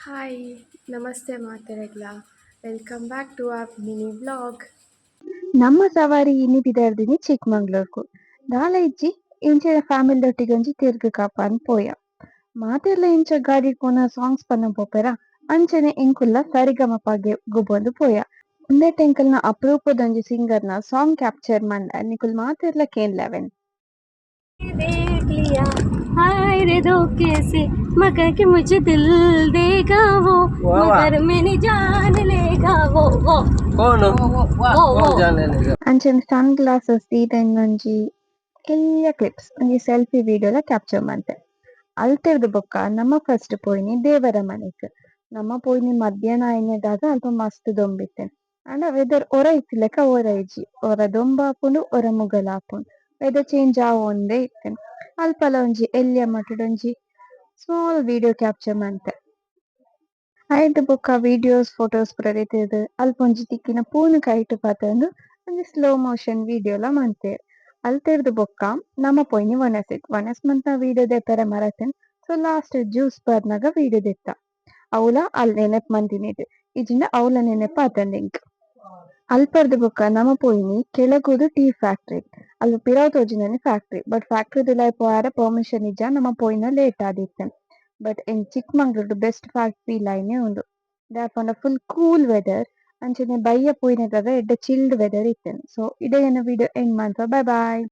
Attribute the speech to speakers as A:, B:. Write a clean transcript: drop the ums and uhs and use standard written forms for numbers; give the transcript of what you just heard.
A: Hi, Namaste Materagla. Welcome back to our mini vlog.
B: ನಮ್ಮ ಸವಾರಿ ಇನಿ ಬಿದರ್ದಿನಿ ಚಿಕ್ಕಮಂಗ್ಳೂರ್ಕು ದಾಲ ಇಜ್ಜಿ ಇಂಚೆನ ಫ್ಯಾಮಿಲಿದೊಟ್ಟಿಗೆ ಒಂಜಿ ತಿರ್ಗ್ ಕಾಪ ಪೋಯ ಮಾತೆರ್ಲ ಇಂಚ ಗಾಡಿ ಕೋನ ಸಾಂಗ್ಸ್ ಪನ್ನ ಪೋಪೆರ ಅಂಚನೆ ಎಂಕುಲ್ಲ ಸರಿಗಮಪಗೆ ಗೊಬ್ಬೊಂದು ಪೋಯ ಉಂದೆ ಟೆಂಕಲ್ನ ಅಪರೂಪದೊಂಜಿ ಸಿಂಗರ್ನ ಸಾಂಗ್ ಕ್ಯಾಪ್ಚರ್ ಮಂಡ ನಿಕುಲ್ ಮಾತೆರ್ಲ ಕೇನ್ ಲೆವೆನ್
C: देख लिया हाय रे धोखे से मगर कि मुझे दिल देगा वो मगर मैंने जान लेगा वो
D: कौन
C: वो
D: जाने लगा।
B: ಅಂಚನೆ ಸನ್ ಗ್ಲಾಸಸ್ ಒಂಜಿ ಎಲ್ಲ ಕ್ಲಿಪ್ಸ್ ಒಂಜಿ ಸೆಲ್ಫಿ ವಿಡಿಯೋಲ ಕ್ಯಾಪ್ಚರ್ ಮಂತೆ ಅಲ್ತೆರ್ದು ಬೊಕ್ಕ ನಮ್ಮ ಫಸ್ಟ್ ಪೋಯಿನಿ ದೇವರ ಮನೆಗ್ ನಮ್ಮ ಪೋಯಿನಿ ಮಧ್ಯಾಹ್ನ ಆಯ್ನದಾಗ ಅಲ್ಪ ಮಸ್ತ್ ದೊಂಬಿತ್ತೇನೆ ಅಂಡ ವೆದರ್ ಒರ ಇತ್ತಿಲೆಕ್ಕ ಒರ ಇಜ್ಜಿ ಒರ ದೊಂಬಾಪುಂಡು ಒರ ಮುಗಲಾಪುಂಡು ವೆದರ್ ಚೇಂಜ್ ಆವೊಂದೇ ಇತ್ತೇನೆ ಅಲ್ಪಲ ಒಂಜಿ ಎಲ್ಯ ಮಟುಡೊಂಜಿ ಸ್ಮಾಲ್ ವಿಡಿಯೋ ಕ್ಯಾಪ್ಚರ್ ಮಂತೆ ಐಟ್ ಬೊಕ್ಕ ವಿಡಿಯೋಸ್ ಫೋಟೋಸ್ ಪೂರ ದೆತ್ತೆರ್ ಅಲ್ಪ ಒಂಜಿ ತಿಕ್ಕಿನ ಪೂನು ಕೈಟ್ ಪಾತಂದು ಒಂಜಿ ಸ್ಲೋ ಮೋಷನ್ ವಿಡಿಯೋಲ ಮಂತೆರ್ ಅಲ್ತೆರ್ದು ಬೊಕ್ಕ ನಮ ಪೋಯಿನಿ ವನಸ್ ಮಂತ ವಿಡಿಯೋ ದೆಪ್ಪರೆ ಮರತೆನ್ ಸೊ ಲಾಸ್ಟ್ ಜ್ಯೂಸ್ ಬರ್ನಾಗ ವಿಡಿಯೋ ದೆತ್ತ ಅವಲ ಅಲ್ಲಿ ನೆನಪು ಮಂತಿನೇದು ಇಜಿಂಡ ಅವಲ ನೆನಪು ಆತಂದಿಂಕ್ ಅಲ್ಪರ್ದು ಬೊಕ್ಕ ನಮ ಪೋಯಿನಿ ಕೆಳಗುದು ಟೀ ಫ್ಯಾಕ್ಟ್ರಿ ಅಲ್ಲಿ ಪಿರಾವ್ ತೋಜಿನನೆ ಫ್ಯಾಕ್ಟ್ರಿ ಬಟ್ ಫ್ಯಾಕ್ಟ್ರಿ ದುಲಾಯ್ ಪೋಯಾರ ಪರ್ಮಿಷನ್ ಇಜ್ಜ ನಮ ಪೋಯಿನ ಲೇಟ್ ಆದಿತ್ತೇನೆ ಬಟ್ ಇನ್ ಚಿಕ್ಕಮಂಗ್ಳೂರ್ದು ಬೆಸ್ಟ್ ಫ್ಯಾಕ್ಟ್ರಿ ಲೈನೇ ಉಂಡು ದಾಯೆಪಂಡ ಫುಲ್ ಕೂಲ್ ವೆದರ್ ಅಂಚನೆ ಬಯ್ಯ ಪೋಯಿನದಾಗ ಎಡ್ಡೆ ಚಿಲ್ಡ್ ವೆದರ್ ಇತ್ತೇನೆ ಸೊ ಇಡೆಯನ ವಿಡಿಯೋ ಎಂಡ್ ಮಾಡ್ತಾ ಬಾಯ್ ಬಾಯ್.